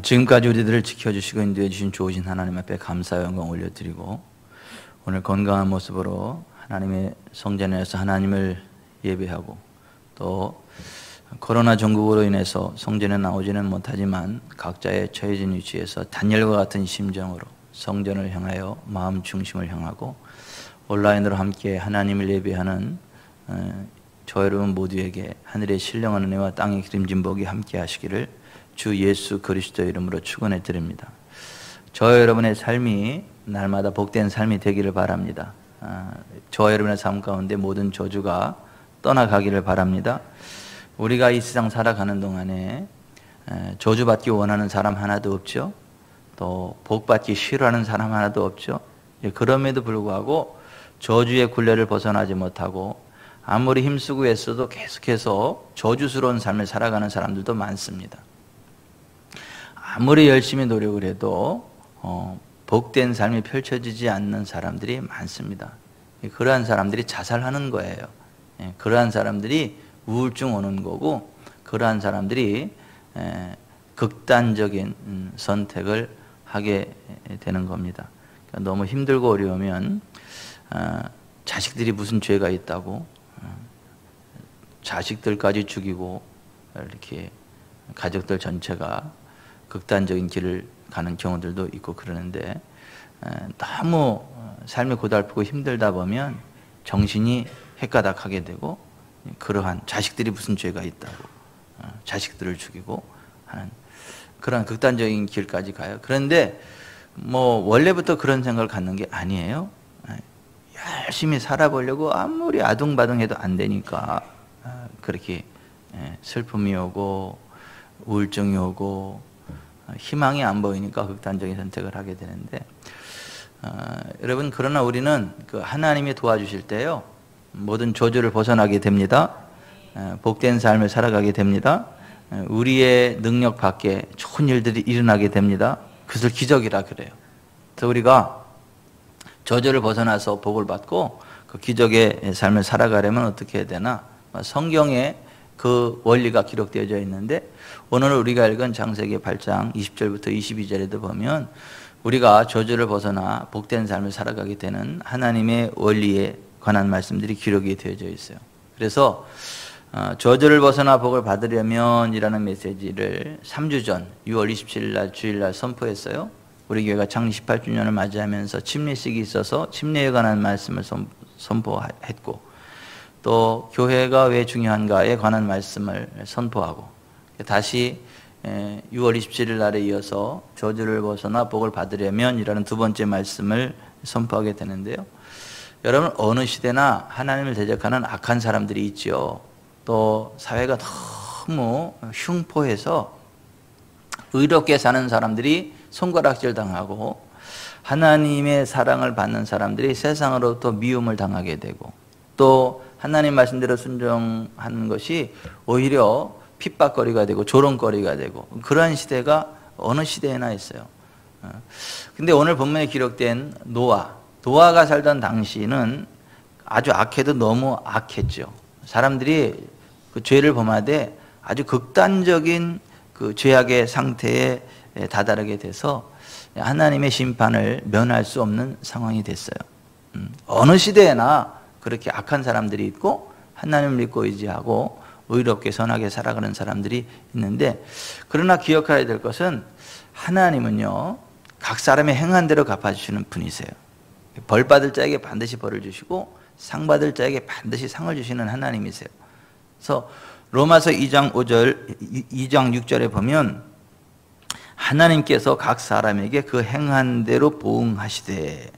지금까지 우리들을 지켜주시고 인도해 주신 좋으신 하나님 앞에 감사와 영광 올려드리고, 오늘 건강한 모습으로 하나님의 성전에서 하나님을 예배하고, 또 코로나 전국으로 인해서 성전에 나오지는 못하지만 각자의 처해진 위치에서 다니엘과 같은 심정으로 성전을 향하여 마음 중심을 향하고 온라인으로 함께 하나님을 예배하는 저 여러분 모두에게 하늘의 신령한 은혜와 땅의 기름진 복이 함께 하시기를 주 예수 그리스도의 이름으로 축원해 드립니다. 저 여러분의 삶이 날마다 복된 삶이 되기를 바랍니다. 저 여러분의 삶 가운데 모든 저주가 떠나가기를 바랍니다. 우리가 이 세상 살아가는 동안에 저주받기 원하는 사람 하나도 없죠. 또 복받기 싫어하는 사람 하나도 없죠. 그럼에도 불구하고 저주의 굴레를 벗어나지 못하고 아무리 힘쓰고 애써도 계속해서 저주스러운 삶을 살아가는 사람들도 많습니다. 아무리 열심히 노력을 해도 복된 삶이 펼쳐지지 않는 사람들이 많습니다. 그러한 사람들이 자살하는 거예요. 그러한 사람들이 우울증 오는 거고, 그러한 사람들이 극단적인 선택을 하게 되는 겁니다. 그러니까 너무 힘들고 어려우면 자식들이 무슨 죄가 있다고 자식들까지 죽이고 이렇게 가족들 전체가 극단적인 길을 가는 경우들도 있고 그러는데, 너무 삶이 고달프고 힘들다 보면 정신이 헷가닥하게 되고, 그러한 자식들이 무슨 죄가 있다고 자식들을 죽이고 하는 그런 극단적인 길까지 가요. 그런데 뭐 원래부터 그런 생각을 갖는 게 아니에요. 열심히 살아보려고 아무리 아둥바둥해도 안 되니까 그렇게 슬픔이 오고 우울증이 오고 희망이 안 보이니까 극단적인 선택을 하게 되는데, 여러분, 그러나 우리는 그 하나님이 도와주실 때요, 모든 저주를 벗어나게 됩니다. 복된 삶을 살아가게 됩니다. 우리의 능력 밖에 좋은 일들이 일어나게 됩니다. 그것을 기적이라 그래요. 그래서 우리가 저주를 벗어나서 복을 받고 그 기적의 삶을 살아가려면 어떻게 해야 되나? 성경에 그 원리가 기록되어져 있는데, 오늘 우리가 읽은 창세기 8장 20절부터 22절에도 보면 우리가 저주를 벗어나 복된 삶을 살아가게 되는 하나님의 원리에 관한 말씀들이 기록이 되어져 있어요. 그래서 저주를 벗어나 복을 받으려면 이라는 메시지를 3주 전 6월 27일 날 주일날 선포했어요. 우리 교회가 창립 18주년을 맞이하면서 침례식이 있어서 침례에 관한 말씀을 선포했고, 또 교회가 왜 중요한가에 관한 말씀을 선포하고, 다시 6월 27일 날에 이어서 저주를 벗어나 복을 받으려면 이라는 두 번째 말씀을 선포하게 되는데요. 여러분, 어느 시대나 하나님을 대적하는 악한 사람들이 있죠. 또 사회가 너무 흉포해서 의롭게 사는 사람들이 손가락질 당하고, 하나님의 사랑을 받는 사람들이 세상으로부터 미움을 당하게 되고, 또 하나님 말씀대로 순종하는 것이 오히려 핍박거리가 되고 조롱거리가 되고, 그러한 시대가 어느 시대에나 있어요. 근데 오늘 본문에 기록된 노아가 살던 당시는 아주 악해도 너무 악했죠. 사람들이 그 죄를 범하되 아주 극단적인 그 죄악의 상태에 다다르게 돼서 하나님의 심판을 면할 수 없는 상황이 됐어요. 어느 시대에나 그렇게 악한 사람들이 있고 하나님을 믿고 의지하고 의롭게 선하게 살아가는 사람들이 있는데, 그러나 기억해야 될 것은 하나님은요, 각 사람의 행한 대로 갚아주시는 분이세요. 벌 받을 자에게 반드시 벌을 주시고 상 받을 자에게 반드시 상을 주시는 하나님이세요. 그래서 로마서 2장 6절에 보면 하나님께서 각 사람에게 그 행한 대로 보응하시되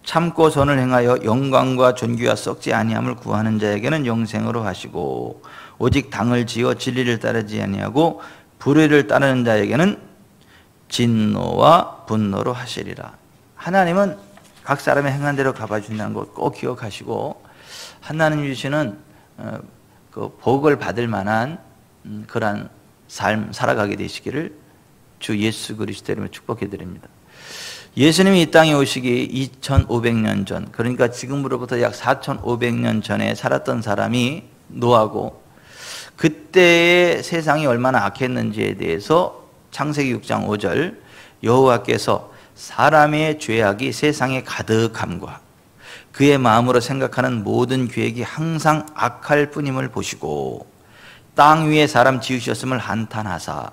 참고 선을 행하여 영광과 존귀와 썩지 아니함을 구하는 자에게는 영생으로 하시고, 오직 당을 지어 진리를 따르지 아니하고 불의를 따르는 자에게는 진노와 분노로 하시리라. 하나님은 각 사람의 행한 대로 갚아준다는 것 꼭 기억하시고, 하나님 주시는 그 복을 받을 만한 그러한 삶 살아가게 되시기를 주 예수 그리스도 이름으로 축복해 드립니다. 예수님이 이 땅에 오시기 2500년 전, 그러니까 지금으로부터 약 4500년 전에 살았던 사람이 노아고, 그때의 세상이 얼마나 악했는지에 대해서 창세기 6장 5절 여호와께서 사람의 죄악이 세상에 가득함과 그의 마음으로 생각하는 모든 계획이 항상 악할 뿐임을 보시고 땅 위에 사람 지으셨음을 한탄하사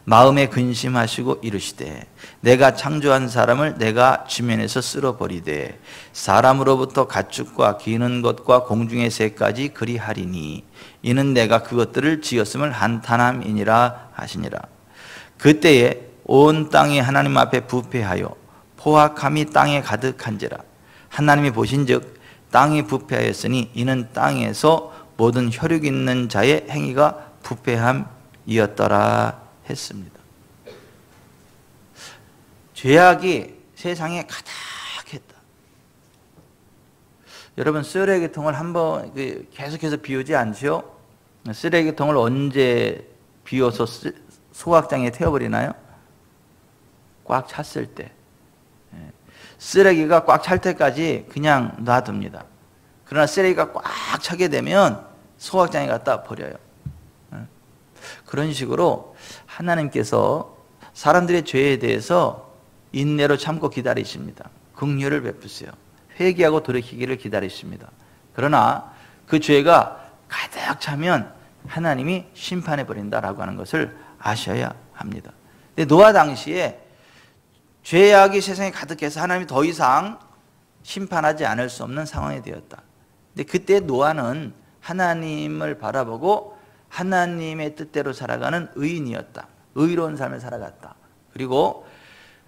마음에 근심하시고 이르시되 내가 창조한 사람을 내가 지면에서 쓸어버리되 사람으로부터 가축과 기는 것과 공중의 새까지 그리하리니 이는 내가 그것들을 지었음을 한탄함이니라 하시니라. 그때에 온 땅이 하나님 앞에 부패하여 포악함이 땅에 가득한지라. 하나님이 보신즉 땅이 부패하였으니 이는 땅에서 모든 혈육 있는 자의 행위가 부패함이었더라 했습니다. 죄악이 세상에 가득했다. 여러분 쓰레기통을 한번 계속해서 비우지 않죠? 쓰레기통을 언제 비워서 소각장에 태워버리나요? 꽉 찼을 때. 쓰레기가 꽉 찰 때까지 그냥 놔둡니다. 그러나 쓰레기가 꽉 차게 되면 소각장에 갖다 버려요. 그런 식으로 하나님께서 사람들의 죄에 대해서 인내로 참고 기다리십니다. 긍휼을 베푸세요. 회개하고 돌이키기를 기다리십니다. 그러나 그 죄가 가득 차면 하나님이 심판해 버린다라고 하는 것을 아셔야 합니다. 근데 노아 당시에 죄악이 세상에 가득해서 하나님이 더 이상 심판하지 않을 수 없는 상황이 되었다. 근데 그때 노아는 하나님을 바라보고 하나님의 뜻대로 살아가는 의인이었다. 의로운 삶을 살아갔다. 그리고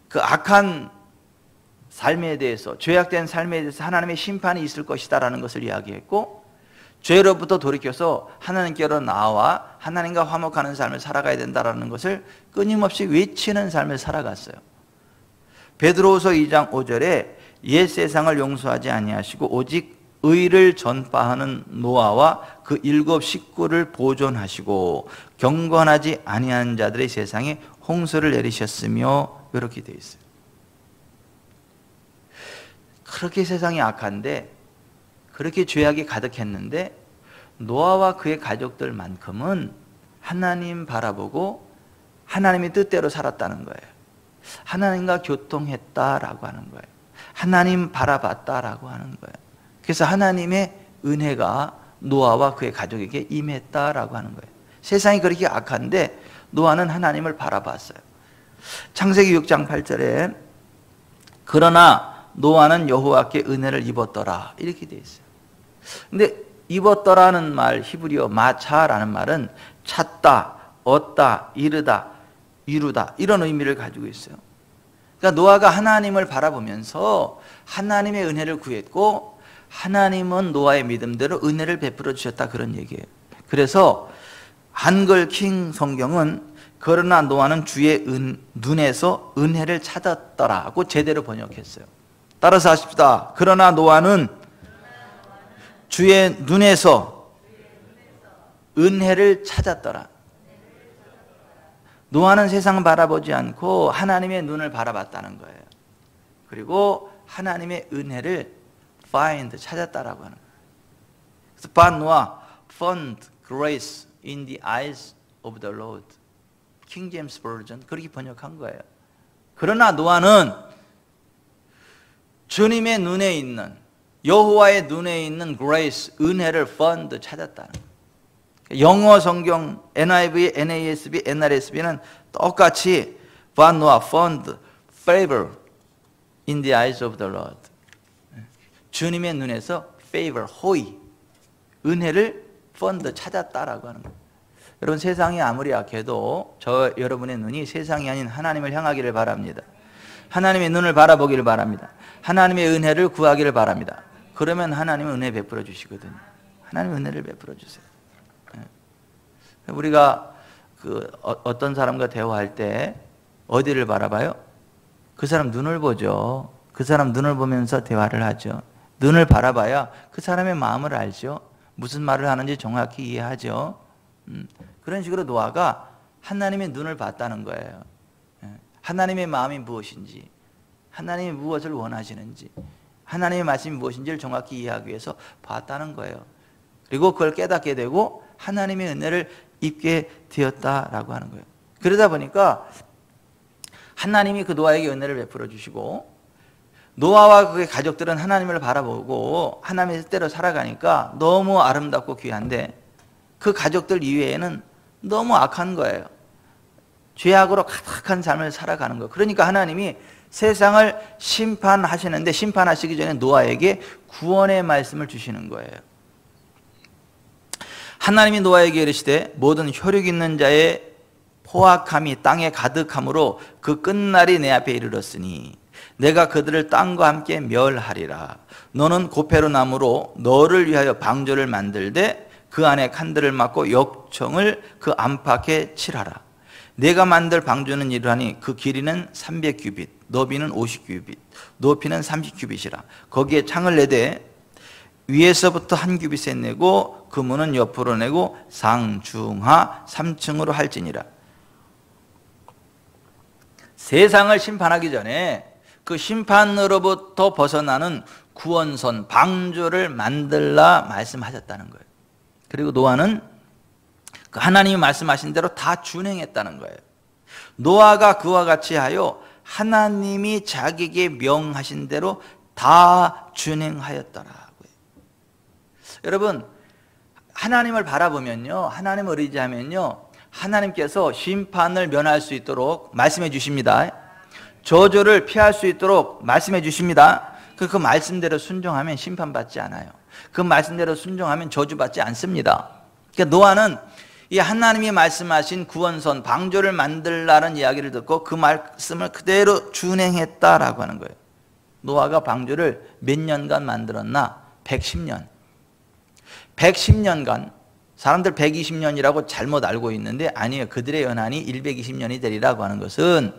그 악한 삶에 대해서, 죄악된 삶에 대해서 하나님의 심판이 있을 것이다라는 것을 이야기했고, 죄로부터 돌이켜서 하나님께로 나와 하나님과 화목하는 삶을 살아가야 된다라는 것을 끊임없이 외치는 삶을 살아갔어요. 베드로후서 2장 5절에 옛 세상을 용서하지 아니하시고 오직 의를 전파하는 노아와 그 7 식구를 보존하시고 경건하지 아니한 자들의 세상에 홍수를 내리셨으며 이렇게 되어 있어요. 그렇게 세상이 악한데, 그렇게 죄악이 가득했는데 노아와 그의 가족들만큼은 하나님 바라보고 하나님의 뜻대로 살았다는 거예요. 하나님과 교통했다라고 하는 거예요. 하나님 바라봤다라고 하는 거예요. 그래서 하나님의 은혜가 노아와 그의 가족에게 임했다라고 하는 거예요. 세상이 그렇게 악한데 노아는 하나님을 바라봤어요. 창세기 6장 8절에 그러나 노아는 여호와께 은혜를 입었더라 이렇게 되어 있어요. 근데 입었더라는 말, 히브리어 마차라는 말은 찾다, 얻다, 이르다, 이루다 이런 의미를 가지고 있어요. 그러니까 노아가 하나님을 바라보면서 하나님의 은혜를 구했고 하나님은 노아의 믿음대로 은혜를 베풀어 주셨다 그런 얘기예요. 그래서 한글 킹 성경은 그러나 노아는 주의 눈에서 은혜를 찾았더라고 제대로 번역했어요. 따라서 하십시다. 그러나 노아는 주의 눈에서 은혜를 찾았더라. 노아는 세상을 바라보지 않고 하나님의 눈을 바라봤다는 거예요. 그리고 하나님의 은혜를 find, 찾았다라고 하는 거예요. 그래서 But Noah found grace in the eyes of the Lord. 킹 제임스 버전 그렇게 번역한 거예요. 그러나 노아는 주님의 눈에 있는, 여호와의 눈에 있는 grace, 은혜를 found, 찾았다는 거예요. 영어 성경 NIV, NASB, NRSB는 똑같이 But Noah found favor in the eyes of the Lord. 주님의 눈에서 favor, 호의, 은혜를 found, 찾았다라고 하는 거예요. 여러분 세상이 아무리 악해도 여러분의 눈이 세상이 아닌 하나님을 향하기를 바랍니다. 하나님의 눈을 바라보기를 바랍니다. 하나님의 은혜를 구하기를 바랍니다. 그러면 하나님은 은혜 베풀어 주시거든요. 하나님은 은혜를 베풀어 주세요. 우리가 어떤 사람과 대화할 때 어디를 바라봐요? 그 사람 눈을 보죠. 그 사람 눈을 보면서 대화를 하죠. 눈을 바라봐야 그 사람의 마음을 알죠. 무슨 말을 하는지 정확히 이해하죠. 그런 식으로 노아가 하나님의 눈을 봤다는 거예요. 하나님의 마음이 무엇인지, 하나님이 무엇을 원하시는지, 하나님의 말씀이 무엇인지를 정확히 이해하기 위해서 봤다는 거예요. 그리고 그걸 깨닫게 되고 하나님의 은혜를 입게 되었다라고 하는 거예요. 그러다 보니까 하나님이 그 노아에게 은혜를 베풀어 주시고 노아와 그의 가족들은 하나님을 바라보고 하나님의 뜻대로 살아가니까 너무 아름답고 귀한데 그 가족들 이외에는 너무 악한 거예요. 죄악으로 가득한 삶을 살아가는 거예요. 그러니까 하나님이 세상을 심판하시는데 심판하시기 전에 노아에게 구원의 말씀을 주시는 거예요. 하나님이 노아에게 이르시되 모든 혈육 있는 자의 포악함이 땅에 가득함으로 그 끝날이 내 앞에 이르렀으니 내가 그들을 땅과 함께 멸하리라. 너는 고페로 나무로 너를 위하여 방조를 만들되 그 안에 칸들을 막고 역청을 그 안팎에 칠하라. 내가 만들 방조는 이러하니 그 길이는 300규빗, 너비는 50규빗, 높이는 30규빗이라. 거기에 창을 내되 위에서부터 한 규빗에 내고 그 문은 옆으로 내고 상중하 3층으로 할지니라. 세상을 심판하기 전에 그 심판으로부터 벗어나는 구원선, 방주를 만들라 말씀하셨다는 거예요. 그리고 노아는 그 하나님이 말씀하신 대로 다 준행했다는 거예요. 노아가 그와 같이 하여 하나님이 자기에게 명하신 대로 다 준행하였더라고요. 여러분, 하나님을 바라보면요, 하나님을 의지하면요, 하나님께서 심판을 면할 수 있도록 말씀해 주십니다. 저주를 피할 수 있도록 말씀해 주십니다. 그 말씀대로 순종하면 심판받지 않아요. 그 말씀대로 순종하면 저주받지 않습니다. 그러니까 노아는 이 하나님이 말씀하신 구원선, 방조를 만들라는 이야기를 듣고 그 말씀을 그대로 준행했다라고 하는 거예요. 노아가 방조를 몇 년간 만들었나? 110년. 110년간, 사람들 120년이라고 잘못 알고 있는데 아니에요. 그들의 연한이 120년이 되리라고 하는 것은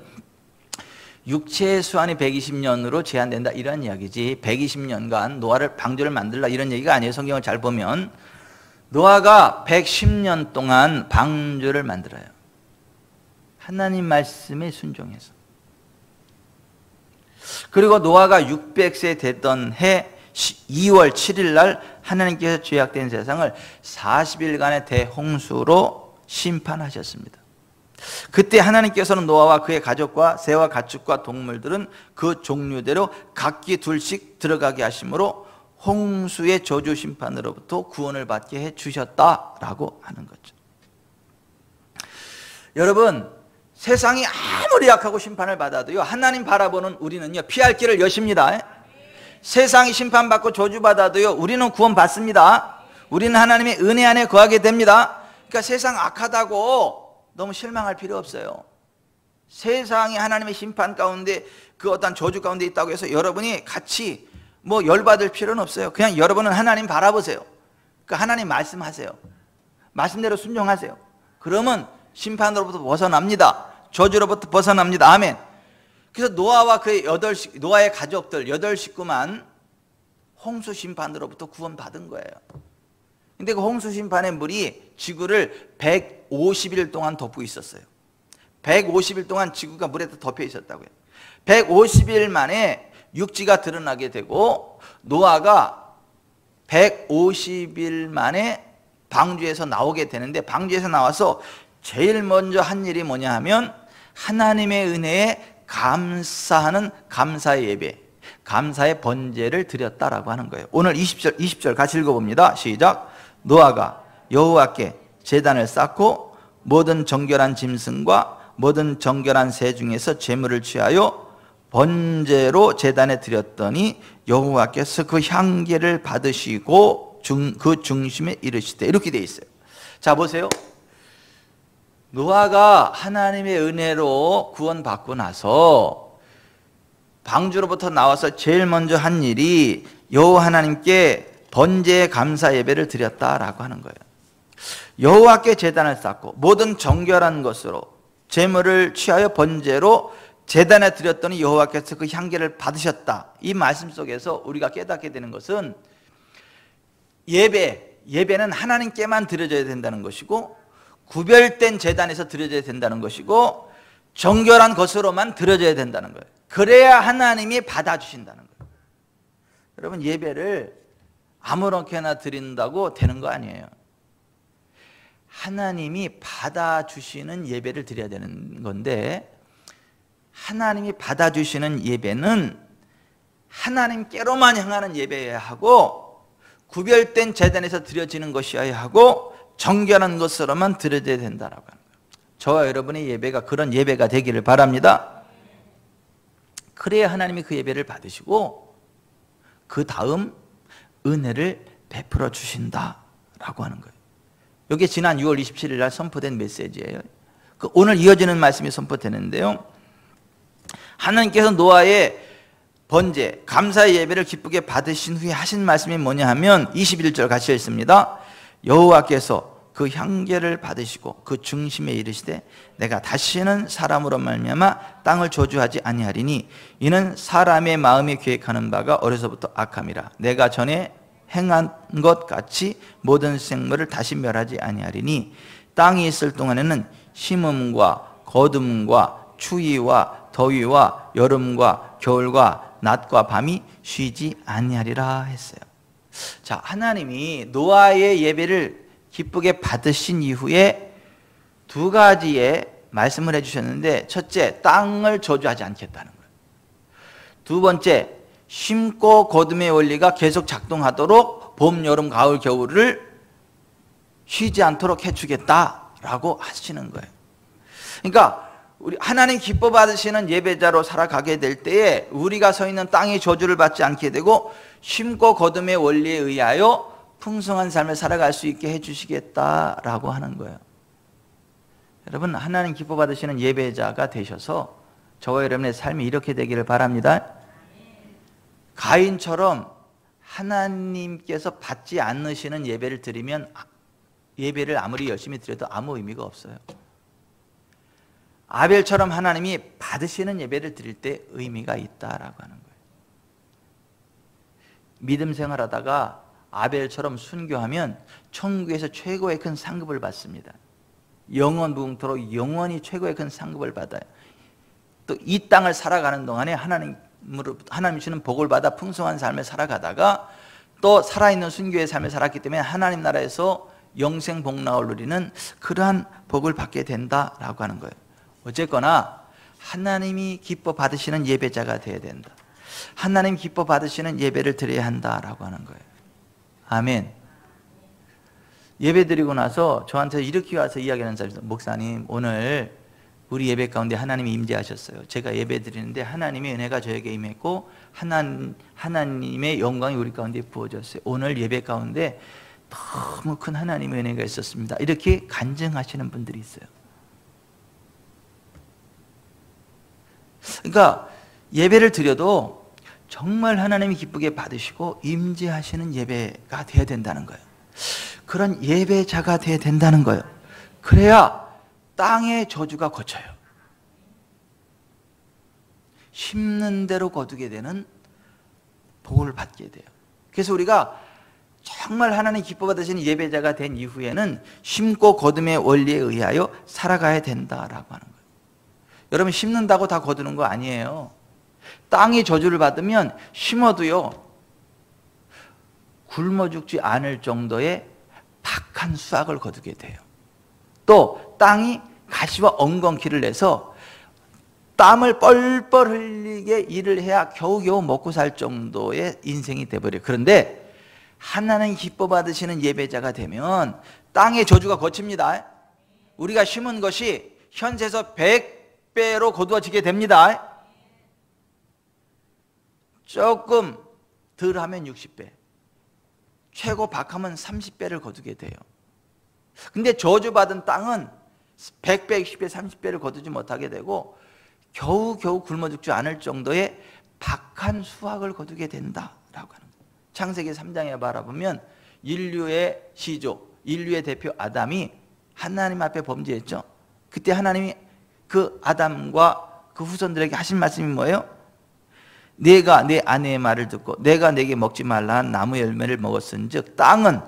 육체의 수한이 120년으로 제한된다 이런 이야기지, 120년간 노아를 방주를 만들라 이런 얘기가 아니에요. 성경을 잘 보면 노아가 110년 동안 방주를 만들어요. 하나님 말씀에 순종해서. 그리고 노아가 600세 되던 해 2월 7일 날 하나님께서 죄악된 세상을 40일간의 대홍수로 심판하셨습니다. 그때 하나님께서는 노아와 그의 가족과 새와 가축과 동물들은 그 종류대로 각기 둘씩 들어가게 하심으로 홍수의 저주 심판으로부터 구원을 받게 해주셨다라고 하는 거죠. 여러분, 세상이 아무리 약하고 심판을 받아도요, 하나님 바라보는 우리는요, 피할 길을 여십니다. 세상이 심판받고 저주받아도요, 우리는 구원받습니다. 우리는 하나님의 은혜 안에 거하게 됩니다. 그러니까 세상 악하다고 너무 실망할 필요 없어요. 세상이 하나님의 심판 가운데, 그 어떤 저주 가운데 있다고 해서 여러분이 같이 뭐 열받을 필요는 없어요. 그냥 여러분은 하나님 바라보세요. 그러니까 하나님 말씀하세요. 말씀대로 순종하세요. 그러면 심판으로부터 벗어납니다. 저주로부터 벗어납니다. 아멘. 그래서 노아와 그의 노아의 가족들 8식구만 홍수 심판으로부터 구원받은 거예요. 근데 그 홍수 심판의 물이 지구를 150일 동안 덮고 있었어요. 150일 동안 지구가 물에 덮여 있었다고요. 150일 만에 육지가 드러나게 되고 노아가 150일 만에 방주에서 나오게 되는데, 방주에서 나와서 제일 먼저 한 일이 뭐냐 하면 하나님의 은혜에 감사하는 감사의 예배, 감사의 번제를 드렸다라고 하는 거예요. 오늘 20절 같이 읽어봅니다. 시작. 노아가 여호와께 제단을 쌓고 모든 정결한 짐승과 모든 정결한 새 중에서 제물을 취하여 번제로 제단에 드렸더니 여호와께서 그 향기를 받으시고 그 중심에 이르시되, 이렇게 돼 있어요. 자, 보세요. 노아가 하나님의 은혜로 구원받고 나서 방주로부터 나와서 제일 먼저 한 일이 여호와 하나님께 번제의 감사 예배를 드렸다라고 하는 거예요. 여호와께 제단을 쌓고 모든 정결한 것으로 제물을 취하여 번제로 제단에 드렸더니 여호와께서 그 향기를 받으셨다. 이 말씀 속에서 우리가 깨닫게 되는 것은 예배는 하나님께만 드려져야 된다는 것이고, 구별된 제단에서 드려져야 된다는 것이고, 정결한 것으로만 드려져야 된다는 거예요. 그래야 하나님이 받아주신다는 거예요. 여러분, 예배를 아무렇게나 드린다고 되는 거 아니에요. 하나님이 받아주시는 예배를 드려야 되는 건데, 하나님이 받아주시는 예배는 하나님께로만 향하는 예배여야 하고 구별된 제단에서 드려지는 것이어야 하고 정결한 것으로만 드려져야 된다라고 하는 거예요. 저와 여러분의 예배가 그런 예배가 되기를 바랍니다. 그래야 하나님이 그 예배를 받으시고 그 다음 은혜를 베풀어 주신다라고 하는 거예요. 이게 지난 6월 27일 날 선포된 메시지예요. 오늘 이어지는 말씀이 선포되는데요. 하나님께서 노아의 번제, 감사의 예배를 기쁘게 받으신 후에 하신 말씀이 뭐냐 하면 21절 같이 읽습니다. 여호와께서 그 향기를 받으시고 그 중심에 이르시되 내가 다시는 사람으로 말미암아 땅을 저주하지 아니하리니 이는 사람의 마음이 계획하는 바가 어려서부터 악함이라. 내가 전에 행한 것 같이 모든 생물을 다시 멸하지 아니하리니 땅이 있을 동안에는 심음과 거둠과 추위와 더위와 여름과 겨울과 낮과 밤이 쉬지 아니하리라 했어요. 자, 하나님이 노아의 예배를 기쁘게 받으신 이후에 두 가지의 말씀을 해주셨는데, 첫째, 땅을 저주하지 않겠다는 거예요. 두 번째, 심고 거둠의 원리가 계속 작동하도록 봄, 여름, 가을, 겨울을 쉬지 않도록 해주겠다라고 하시는 거예요. 그러니까 우리 하나님 기뻐 받으시는 예배자로 살아가게 될 때에 우리가 서 있는 땅이 저주를 받지 않게 되고 심고 거둠의 원리에 의하여 풍성한 삶을 살아갈 수 있게 해주시겠다라고 하는 거예요. 여러분, 하나님 기뻐 받으시는 예배자가 되셔서 저와 여러분의 삶이 이렇게 되기를 바랍니다. 가인처럼 하나님께서 받지 않으시는 예배를 드리면 예배를 아무리 열심히 드려도 아무 의미가 없어요. 아벨처럼 하나님이 받으시는 예배를 드릴 때 의미가 있다라고 하는 거예요. 믿음 생활하다가 아벨처럼 순교하면 천국에서 최고의 큰 상급을 받습니다. 영원 무궁토록 영원히 최고의 큰 상급을 받아요. 또 이 땅을 살아가는 동안에 하나님 주시는 복을 받아 풍성한 삶을 살아가다가 또 살아있는 순교의 삶을 살았기 때문에 하나님 나라에서 영생 복락을 누리는 그러한 복을 받게 된다라고 하는 거예요. 어쨌거나 하나님이 기뻐 받으시는 예배자가 되어야 된다. 하나님 기뻐 받으시는 예배를 드려야 한다라고 하는 거예요. 아멘. 예배 드리고 나서 저한테 이렇게 와서 이야기하는 사람이 있어요. 목사님, 오늘 우리 예배 가운데 하나님이 임재하셨어요. 제가 예배 드리는데 하나님의 은혜가 저에게 임했고 하나님의 영광이 우리 가운데 부어졌어요. 오늘 예배 가운데 너무 큰 하나님의 은혜가 있었습니다. 이렇게 간증하시는 분들이 있어요. 그러니까 예배를 드려도 정말 하나님이 기쁘게 받으시고 임재하시는 예배가 돼야 된다는 거예요. 그런 예배자가 돼야 된다는 거예요. 그래야 땅의 저주가 걷혀요. 심는 대로 거두게 되는 복을 받게 돼요. 그래서 우리가 정말 하나님 기뻐 받으시는 예배자가 된 이후에는 심고 거둠의 원리에 의하여 살아가야 된다라고 하는 거예요. 여러분, 심는다고 다 거두는 거 아니에요. 땅이 저주를 받으면 심어도요, 굶어 죽지 않을 정도의 박한 수확을 거두게 돼요. 또 땅이 가시와 엉겅퀴를 내서 땀을 뻘뻘 흘리게 일을 해야 겨우겨우 먹고 살 정도의 인생이 돼버려요. 그런데 하나님 기뻐 받으시는 예배자가 되면 땅의 저주가 거칩니다. 우리가 심은 것이 현세에서 100배로 거두어지게 됩니다. 조금 덜 하면 60배, 최고 박하면 30배를 거두게 돼요. 근데 저주받은 땅은 100배, 60배, 30배를 거두지 못하게 되고 겨우겨우 굶어 죽지 않을 정도의 박한 수확을 거두게 된다라고 하는 거예요. 창세기 3장에 바라보면 인류의 시조, 인류의 대표 아담이 하나님 앞에 범죄했죠. 그때 하나님이 그 아담과 그 후손들에게 하신 말씀이 뭐예요? 내가 내 아내의 말을 듣고 내가 내게 먹지 말라 한 나무 열매를 먹었은즉 땅은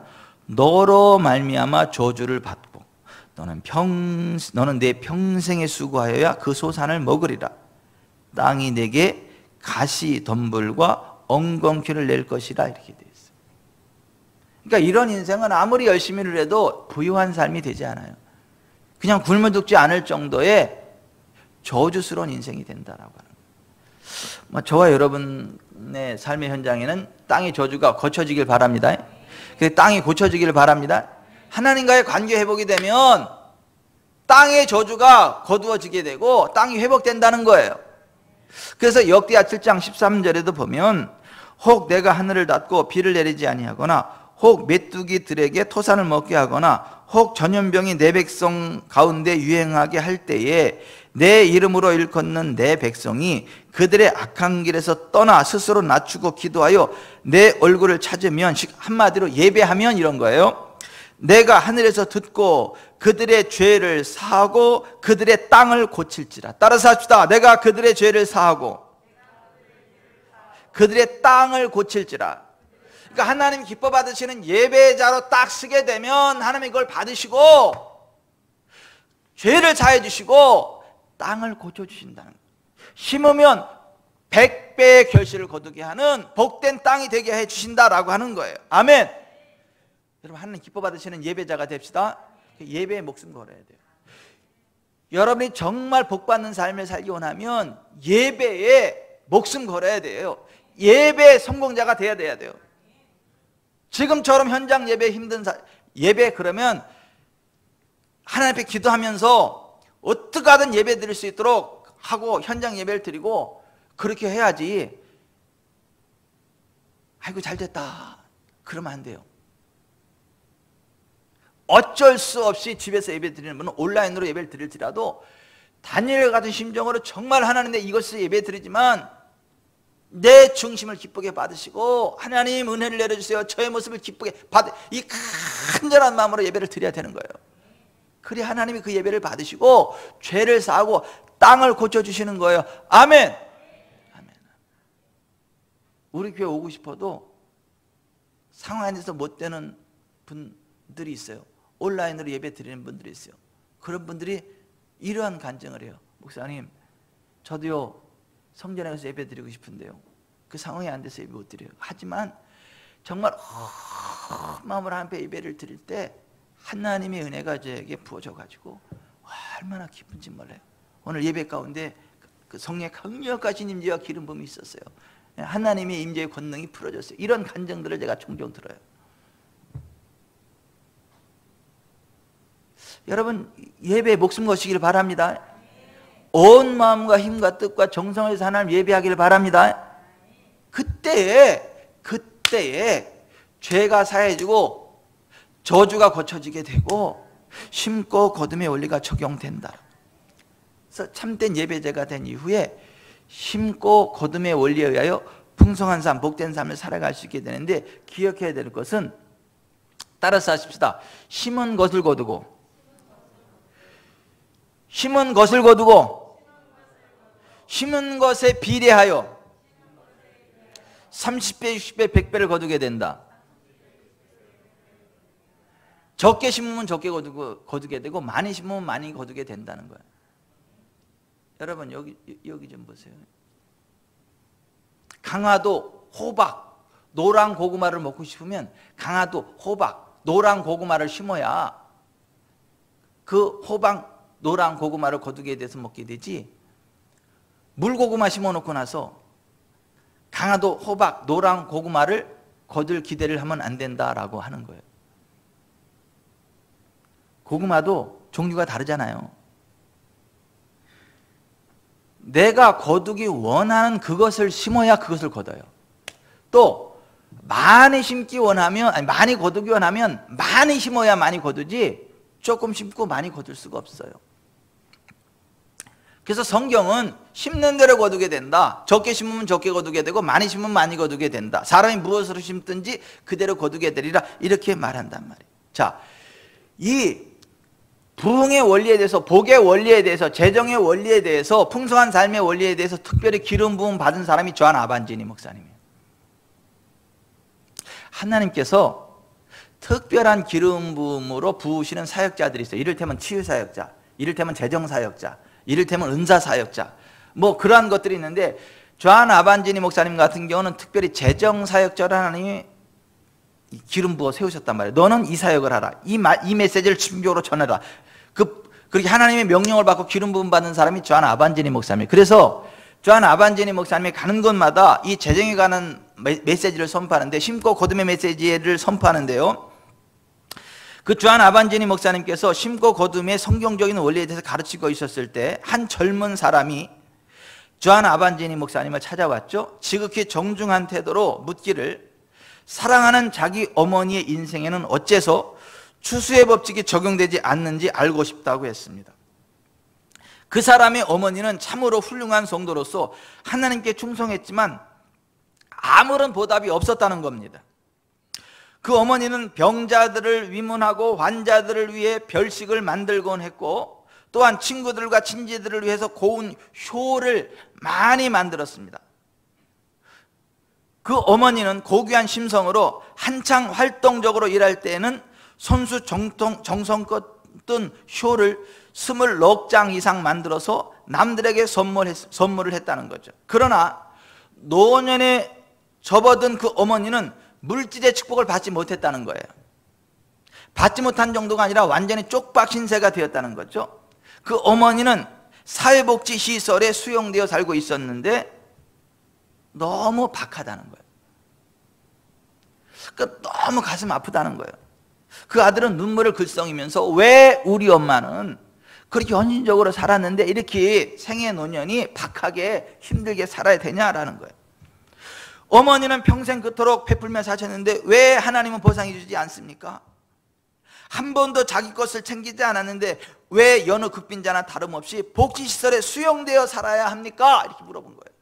너로 말미암아 저주를 받고 너는 내 평생에 수고하여야 그 소산을 먹으리라. 땅이 내게 가시 덤불과 엉겅퀴를 낼 것이라. 이렇게 되어 있어요. 그러니까 이런 인생은 아무리 열심히 해도 부유한 삶이 되지 않아요. 그냥 굶어 죽지 않을 정도의 저주스러운 인생이 된다라고 하는 거예요. 저와 여러분의 삶의 현장에는 땅의 저주가 고쳐지길 바랍니다. 땅이 고쳐지길 바랍니다. 하나님과의 관계 회복이 되면 땅의 저주가 거두어지게 되고 땅이 회복된다는 거예요. 그래서 역대하 7장 13절에도 보면 혹 내가 하늘을 닫고 비를 내리지 아니하거나 혹 메뚜기들에게 토산을 먹게 하거나 혹 전염병이 내 백성 가운데 유행하게 할 때에 내 이름으로 일컫는 내 백성이 그들의 악한 길에서 떠나 스스로 낮추고 기도하여 내 얼굴을 찾으면, 한마디로 예배하면 이런 거예요. 내가 하늘에서 듣고 그들의 죄를 사하고 그들의 땅을 고칠지라. 따라서 합시다. 내가 그들의 죄를 사하고 그들의 땅을 고칠지라. 그러니까 하나님 기뻐 받으시는 예배자로 딱 서게 되면 하나님이 그걸 받으시고 죄를 사해 주시고 땅을 고쳐주신다는 거예요. 심으면 100배의 결실을 거두게 하는 복된 땅이 되게 해주신다라고 하는 거예요. 아멘. 여러분, 하나님 기뻐 받으시는 예배자가 됩시다. 예배에 목숨 걸어야 돼요. 여러분이 정말 복받는 삶을 살기 원하면 예배에 목숨 걸어야 돼요. 예배의 성공자가 돼야 돼요. 지금처럼 현장 예배 힘든 예배, 그러면 하나님 앞에 기도하면서 어떻게 하든 예배 드릴 수 있도록 하고 현장 예배를 드리고 그렇게 해야지. 아이고 잘됐다 그러면 안 돼요. 어쩔 수 없이 집에서 예배 드리는 분은 온라인으로 예배를 드릴지라도 다니엘 같은 심정으로 정말 하나님의 이것을 예배 드리지만 내 중심을 기쁘게 받으시고 하나님 은혜를 내려주세요, 저의 모습을 기쁘게 받으, 이 간절한 마음으로 예배를 드려야 되는 거예요. 그래야 하나님이 그 예배를 받으시고 죄를 사하고 땅을 고쳐주시는 거예요. 아멘. 아멘. 우리 교회 오고 싶어도 상황 안에서 못 되는 분들이 있어요. 온라인으로 예배 드리는 분들이 있어요. 그런 분들이 이러한 간증을 해요. 목사님, 저도요 성전에 가서 예배 드리고 싶은데요 그 상황이 안 돼서 예배 못 드려요. 하지만 정말 마음으로 하나님 앞에 예배를 드릴 때 하나님의 은혜가 저에게 부어져 가지고 얼마나 기쁜지 몰라요. 오늘 예배 가운데 그 성령의 강력하신 임재와 기름 부음이 있었어요. 하나님의 임재의 권능이 풀어졌어요. 이런 간증들을 제가 종종 들어요. 여러분, 예배에 목숨 거시길 바랍니다. 온 마음과 힘과 뜻과 정성을 해서 하나님 예배하기를 바랍니다. 그때에 죄가 사해지고 저주가 고쳐지게 되고 심고 거둠의 원리가 적용된다. 그래서 참된 예배자가 된 이후에 심고 거둠의 원리에 의하여 풍성한 삶, 복된 삶을 살아갈 수 있게 되는데, 기억해야 될 것은, 따라서 하십시다. 심은 것을 거두고, 심은 것을 거두고 심은 것에 비례하여 30배, 60배, 100배를 거두게 된다. 적게 심으면 적게 거두게 되고 많이 심으면 많이 거두게 된다는 거예요. 여러분, 여기 좀 보세요. 강화도, 호박, 노란 고구마를 먹고 싶으면 강화도, 호박, 노란 고구마를 심어야 그 호박, 노란 고구마를 거두게 돼서 먹게 되지, 물고구마 심어놓고 나서 강화도, 호박, 노란 고구마를 거둘 기대를 하면 안 된다라고 하는 거예요. 고구마도 종류가 다르잖아요. 내가 거두기 원하는 그것을 심어야 그것을 거둬요. 또 많이 심기 원하면, 아니 많이 거두기 원하면 많이 심어야 많이 거두지 조금 심고 많이 거둘 수가 없어요. 그래서 성경은 심는 대로 거두게 된다. 적게 심으면 적게 거두게 되고 많이 심으면 많이 거두게 된다. 사람이 무엇으로 심든지 그대로 거두게 되리라, 이렇게 말한단 말이에요. 자, 이 부흥의 원리에 대해서, 복의 원리에 대해서, 재정의 원리에 대해서, 풍성한 삶의 원리에 대해서 특별히 기름 부음 받은 사람이 존 아반지니 목사님이에요. 하나님께서 특별한 기름 부음으로 부으시는 사역자들이 있어요. 이를테면 치유 사역자, 이를테면 재정 사역자, 이를테면 은사 사역자, 뭐 그러한 것들이 있는데, 존 아반지니 목사님 같은 경우는 특별히 재정 사역자를 하나님이 기름 부어 세우셨단 말이에요. 너는 이 사역을 하라. 이 메시지를 집중적으로 전해라. 그렇게 하나님의 명령을 받고 기름 부음 받은 사람이 존 아반지니 목사님이에요. 그래서 존 아반지니 목사님이 가는 곳마다 이 재정에 관한 메시지를 선포하는데, 심고 거둠의 메시지를 선포하는데요, 그 존 아반지니 목사님께서 심고 거둠의 성경적인 원리에 대해서 가르치고 있었을 때 한 젊은 사람이 존 아반지니 목사님을 찾아왔죠. 지극히 정중한 태도로 묻기를, 사랑하는 자기 어머니의 인생에는 어째서 추수의 법칙이 적용되지 않는지 알고 싶다고 했습니다. 그 사람의 어머니는 참으로 훌륭한 성도로서 하나님께 충성했지만 아무런 보답이 없었다는 겁니다. 그 어머니는 병자들을 위문하고 환자들을 위해 별식을 만들곤 했고, 또한 친구들과 친지들을 위해서 고운 효를 많이 만들었습니다. 그 어머니는 고귀한 심성으로 한창 활동적으로 일할 때에는 손수 정성껏 뜬 효를 20넉 장 이상 만들어서 남들에게 선물을 했다는 거죠. 그러나 노년에 접어든 그 어머니는 물질의 축복을 받지 못했다는 거예요. 받지 못한 정도가 아니라 완전히 쪽박 신세가 되었다는 거죠. 그 어머니는 사회복지시설에 수용되어 살고 있었는데 너무 박하다는 거예요. 그러니까 너무 가슴 아프다는 거예요. 그 아들은 눈물을 글썽이면서 왜 우리 엄마는 그렇게 헌신적으로 살았는데 이렇게 생애 노년이 박하게 힘들게 살아야 되냐라는 거예요. 어머니는 평생 그토록 베풀며 사셨는데 왜 하나님은 보상해 주지 않습니까? 한 번도 자기 것을 챙기지 않았는데 왜 여느 극빈자나 다름없이 복지시설에 수용되어 살아야 합니까? 이렇게 물어본 거예요.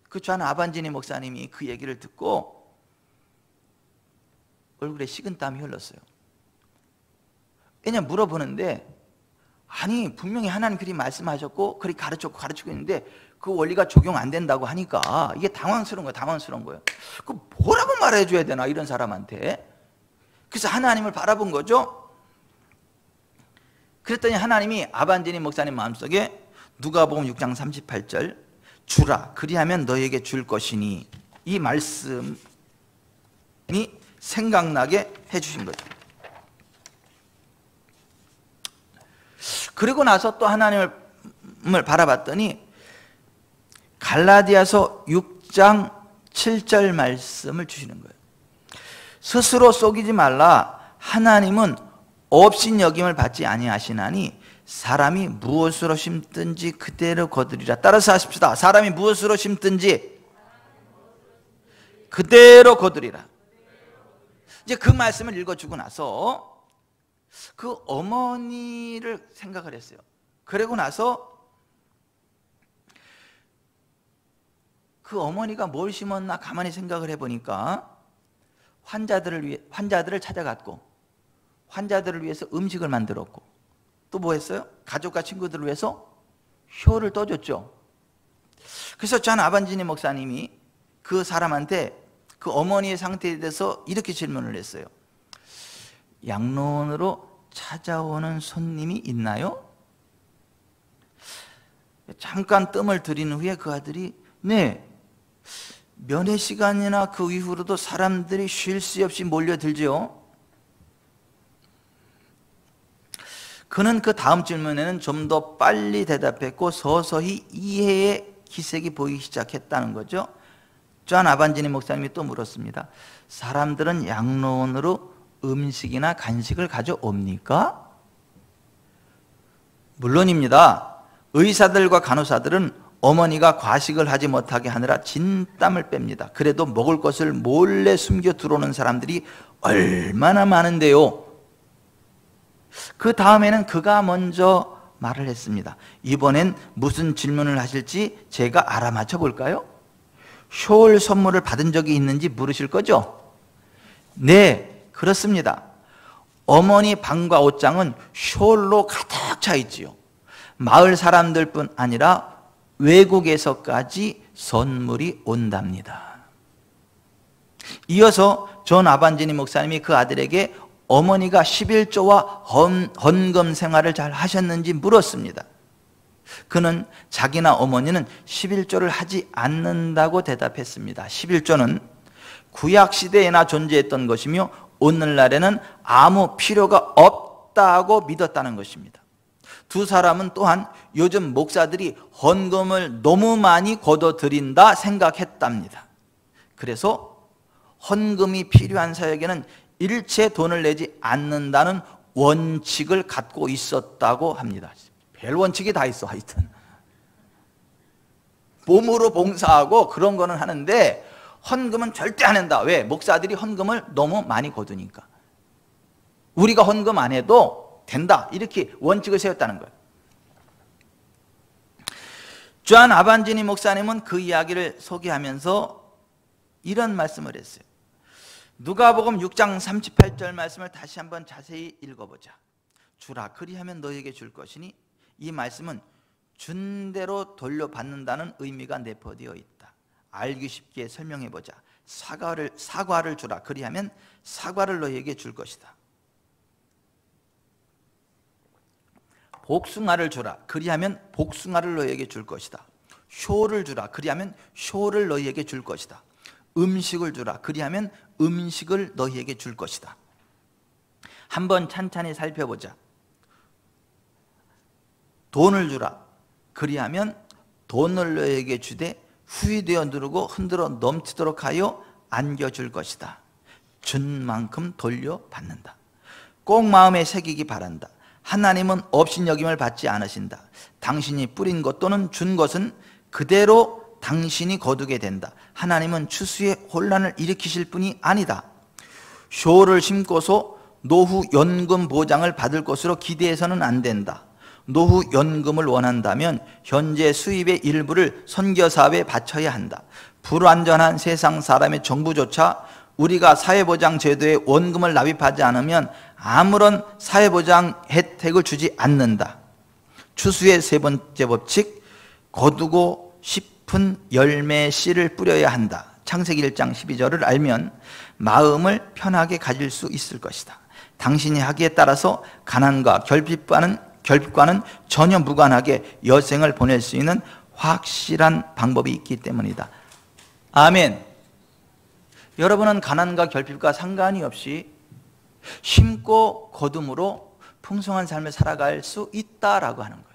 그 존 아반지니 목사님이 그 얘기를 듣고 얼굴에 식은땀이 흘렀어요. 왜냐 물어보는데, 아니 분명히 하나님 그리 말씀하셨고 그리 가르치고 있는데 그 원리가 적용 안 된다고 하니까 이게 당황스러운 거예요. 그 뭐라고 말해줘야 되나 이런 사람한테. 그래서 하나님을 바라본 거죠. 그랬더니 하나님이 아반지니 목사님 마음속에 누가복음 6장 38절 주라 그리하면 너에게 줄 것이니, 이 말씀이 생각나게 해주신 거죠. 그리고 나서 또 하나님을 바라봤더니 갈라디아서 6장 7절 말씀을 주시는 거예요. 스스로 속이지 말라. 하나님은 업신여김을 받지 아니하시나니 사람이 무엇으로 심든지 그대로 거두리라. 따라서 하십시다. 사람이 무엇으로 심든지 그대로 거두리라. 이제 그 말씀을 읽어주고 나서 그 어머니를 생각을 했어요. 그러고 나서 그 어머니가 뭘 심었나 가만히 생각을 해보니까 환자들을 찾아갔고, 환자들을 위해서 음식을 만들었고, 또 뭐 했어요? 가족과 친구들을 위해서 효를 떠줬죠. 그래서 존 아반지니 목사님이 그 사람한테 그 어머니의 상태에 대해서 이렇게 질문을 했어요. 양로원으로 찾아오는 손님이 있나요? 잠깐 뜸을 들인 후에 그 아들이 네, 면회 시간이나 그 이후로도 사람들이 쉴 새 없이 몰려들죠. 그는 그 다음 질문에는 좀 더 빨리 대답했고 서서히 이해의 기색이 보이기 시작했다는 거죠. 존 아반지니 목사님이 또 물었습니다. 사람들은 양로원으로 음식이나 간식을 가져옵니까? 물론입니다. 의사들과 간호사들은 어머니가 과식을 하지 못하게 하느라 진땀을 뺍니다. 그래도 먹을 것을 몰래 숨겨 들어오는 사람들이 얼마나 많은데요. 그 다음에는 그가 먼저 말을 했습니다. 이번엔 무슨 질문을 하실지 제가 알아맞혀 볼까요? 효을 선물을 받은 적이 있는지 물으실 거죠? 네, 그렇습니다. 어머니 방과 옷장은 효로 가득 차 있지요. 마을 사람들뿐 아니라 외국에서까지 선물이 온답니다. 이어서 존 아반지니 목사님이 그 아들에게 어머니가 11조와 헌금 생활을 잘 하셨는지 물었습니다. 그는 자기나 어머니는 11조를 하지 않는다고 대답했습니다. 11조는 구약시대에나 존재했던 것이며 오늘날에는 아무 필요가 있다고 믿었다는 것입니다. 두 사람은 또한 요즘 목사들이 헌금을 너무 많이 거둬들인다 생각했답니다. 그래서 헌금이 필요한 사역에는 일체 돈을 내지 않는다는 원칙을 갖고 있었다고 합니다. 별 원칙이 다 있어. 하여튼 몸으로 봉사하고 그런 거는 하는데 헌금은 절대 안 한다. 왜? 목사들이 헌금을 너무 많이 거두니까. 우리가 헌금 안 해도 된다. 이렇게 원칙을 세웠다는 거예요. 존 아반지니 목사님은 그 이야기를 소개하면서 이런 말씀을 했어요. 누가복음 6장 38절 말씀을 다시 한번 자세히 읽어보자. 주라 그리하면 너에게 줄 것이니, 이 말씀은 준 대로 돌려받는다는 의미가 내포되어 있다. 알기 쉽게 설명해보자. 사과를 주라 그리하면 사과를 너에게 줄 것이다. 복숭아를 주라 그리하면 복숭아를 너에게 줄 것이다. 효를 주라 그리하면 효를 너희에게 줄 것이다. 음식을 주라 그리하면 음식을 너희에게 줄 것이다. 한번 찬찬히 살펴보자. 돈을 주라 그리하면 돈을 너희에게 주되 후이되어 누르고 흔들어 넘치도록 하여 안겨줄 것이다. 준 만큼 돌려받는다. 꼭 마음에 새기기 바란다. 하나님은 업신여김을 받지 않으신다. 당신이 뿌린 것 또는 준 것은 그대로 당신이 거두게 된다. 하나님은 추수의 혼란을 일으키실 분이 아니다. 쇼를 심고서 노후 연금 보장을 받을 것으로 기대해서는 안 된다. 노후 연금을 원한다면 현재 수입의 일부를 선교사업에 바쳐야 한다. 불완전한 세상 사람의 정부조차 우리가 사회보장 제도에 원금을 납입하지 않으면 아무런 사회보장 혜택을 주지 않는다. 추수의 세 번째 법칙, 거두고 싶은 열매의 씨를 뿌려야 한다. 창세기 1장 12절을 알면 마음을 편하게 가질 수 있을 것이다. 당신이 하기에 따라서 가난과 결핍과는 전혀 무관하게 여생을 보낼 수 있는 확실한 방법이 있기 때문이다. 아멘. 여러분은 가난과 결핍과 상관이 없이 심고 거둠으로 풍성한 삶을 살아갈 수 있다라고 하는 거예요.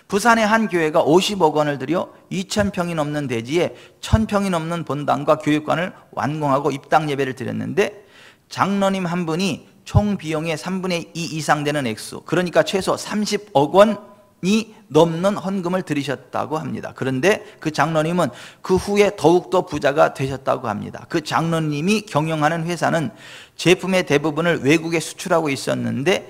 부산의 한 교회가 50억 원을 들여 2,000평이 넘는 대지에 1,000평이 넘는 본당과 교육관을 완공하고 입당 예배를 드렸는데, 장로님 한 분이 총 비용의 3분의 2 이상 되는 액수, 그러니까 최소 30억 원이 넘는 헌금을 들이셨다고 합니다. 그런데 그 장로님은 그 후에 더욱더 부자가 되셨다고 합니다. 그 장로님이 경영하는 회사는 제품의 대부분을 외국에 수출하고 있었는데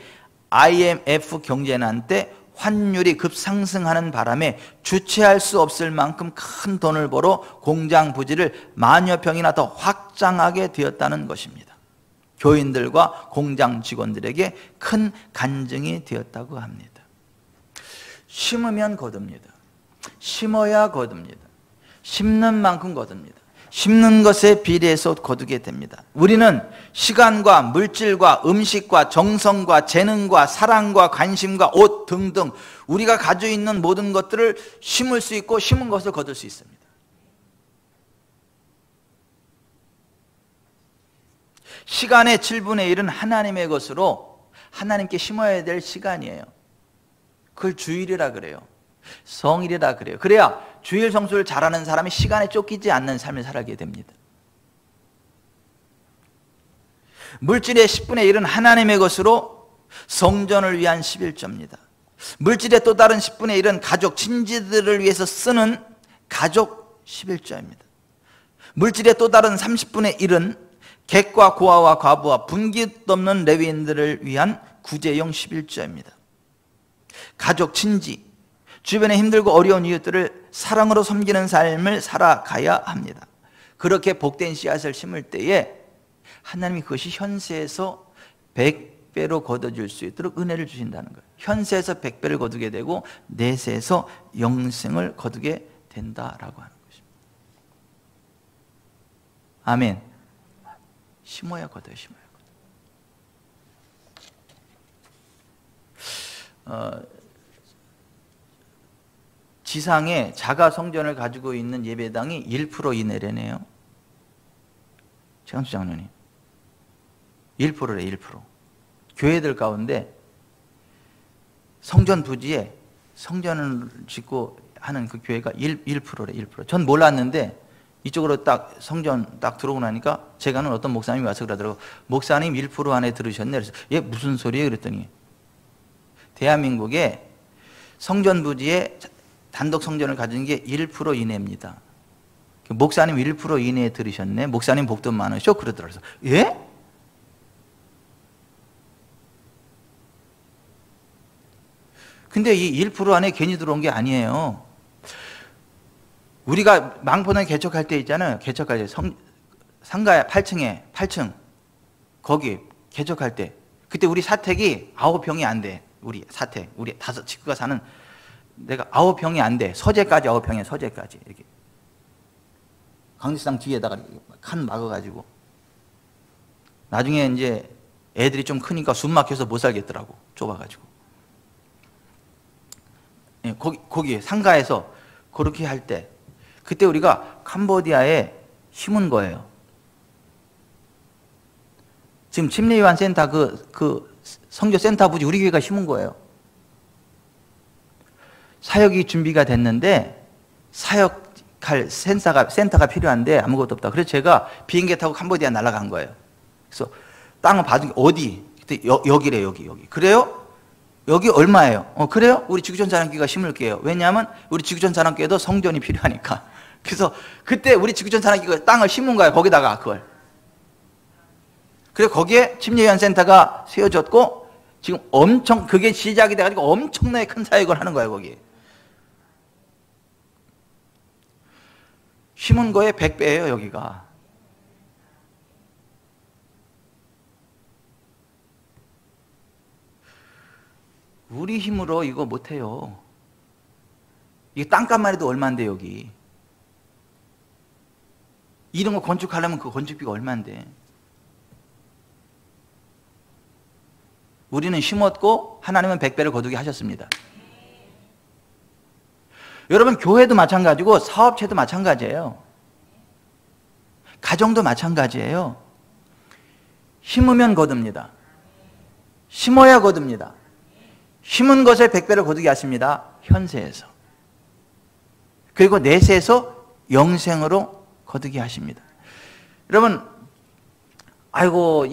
IMF 경제난 때 환율이 급상승하는 바람에 주체할 수 없을 만큼 큰 돈을 벌어 공장 부지를 만여 평이나 더 확장하게 되었다는 것입니다. 교인들과 공장 직원들에게 큰 간증이 되었다고 합니다. 심으면 거둡니다. 심어야 거둡니다. 심는 만큼 거둡니다. 심는 것에 비례해서 거두게 됩니다. 우리는 시간과 물질과 음식과 정성과 재능과 사랑과 관심과 옷 등등 우리가 가지고 있는 모든 것들을 심을 수 있고 심은 것을 거둘 수 있습니다. 시간의 7분의 1은 하나님의 것으로 하나님께 심어야 될 시간이에요. 그걸 주일이라 그래요. 성일이라 그래요. 그래야 주일 성수를 잘하는 사람이 시간에 쫓기지 않는 삶을 살게 됩니다. 물질의 10분의 1은 하나님의 것으로 성전을 위한 11조입니다. 물질의 또 다른 10분의 1은 가족, 친지들을 위해서 쓰는 가족 11조입니다. 물질의 또 다른 30분의 1은 객과 고아와 과부와 분깃 없는 레위인들을 위한 구제용 11조입니다. 가족, 친지, 주변에 힘들고 어려운 이웃들을 사랑으로 섬기는 삶을 살아가야 합니다. 그렇게 복된 씨앗을 심을 때에 하나님이 그것이 현세에서 100배로 거둬줄 수 있도록 은혜를 주신다는 거예요. 현세에서 100배를 거두게 되고 내세에서 영생을 거두게 된다라고 하는 것입니다. 아멘. 심어야 거둬요. 심어야 거둬. 지상에 자가 성전을 가지고 있는 예배당이 1% 이내래네요. 최강수 장로님, 1%래. 1%. 교회들 가운데 성전 부지에 성전을 짓고 하는 그 교회가 1%래, 1%. 전 몰랐는데 이쪽으로 딱 성전 딱 들어오고 나니까 제가 아는 어떤 목사님이 와서 그러더라고. 목사님 1% 안에 들으셨네. 그래서 얘 무슨 소리예요? 그랬더니 대한민국에 성전 부지에 단독 성전을 가진 게 1% 이내입니다. 목사님 1% 이내에 들으셨네. 목사님 복도 많으셔. 그러더라고요. 예? 근데 이 1% 안에 괜히 들어온 게 아니에요. 우리가 망포동 개척할 때 있잖아요. 개척할 때 상가 8층 거기 개척할 때 그때 우리 사택이 9평이 안 돼. 우리 사택 우리 5 식구가 사는 내가 9평이 안 돼. 서재까지 9평이야. 서재까지 이렇게 강제상 뒤에다가 칸 막아가지고 나중에 이제 애들이 좀 크니까 숨 막혀서 못 살겠더라고. 좁아가지고. 예, 거기 상가에서 그렇게 할 때 그때 우리가 캄보디아에 심은 거예요. 지금 침례요한센터 그 선교센터 부지 우리 교회가 심은 거예요. 사역이 준비가 됐는데 사역할 센터가 필요한데 아무것도 없다. 그래서 제가 비행기 타고 캄보디아 날아간 거예요. 그래서 땅을 받은 게 어디? 그때 여기래 여기. 그래요? 여기 얼마예요? 그래요? 우리 지구촌 사랑교회가 심을게요. 왜냐하면 우리 지구촌 사랑교회도 성전이 필요하니까. 그래서 그때 우리 지구촌 사랑교회가 땅을 심은 거예요. 거기다가 그걸. 그래서 거기에 침례요한센터가 세워졌고 지금 그게 시작이 돼가지고 엄청나게 큰 사역을 하는 거예요. 거기. 심은 거에 100배예요. 여기가. 우리 힘으로 이거 못해요. 이게 땅값만 해도 얼마인데 여기. 이런 거 건축하려면 그 건축비가 얼마인데. 우리는 심었고 하나님은 100배를 거두게 하셨습니다. 여러분 교회도 마찬가지고 사업체도 마찬가지예요. 가정도 마찬가지예요. 심으면 거둡니다. 심어야 거둡니다. 심은 것에 100배를 거두게 하십니다. 현세에서. 그리고 내세에서 영생으로 거두게 하십니다. 여러분, 아이고,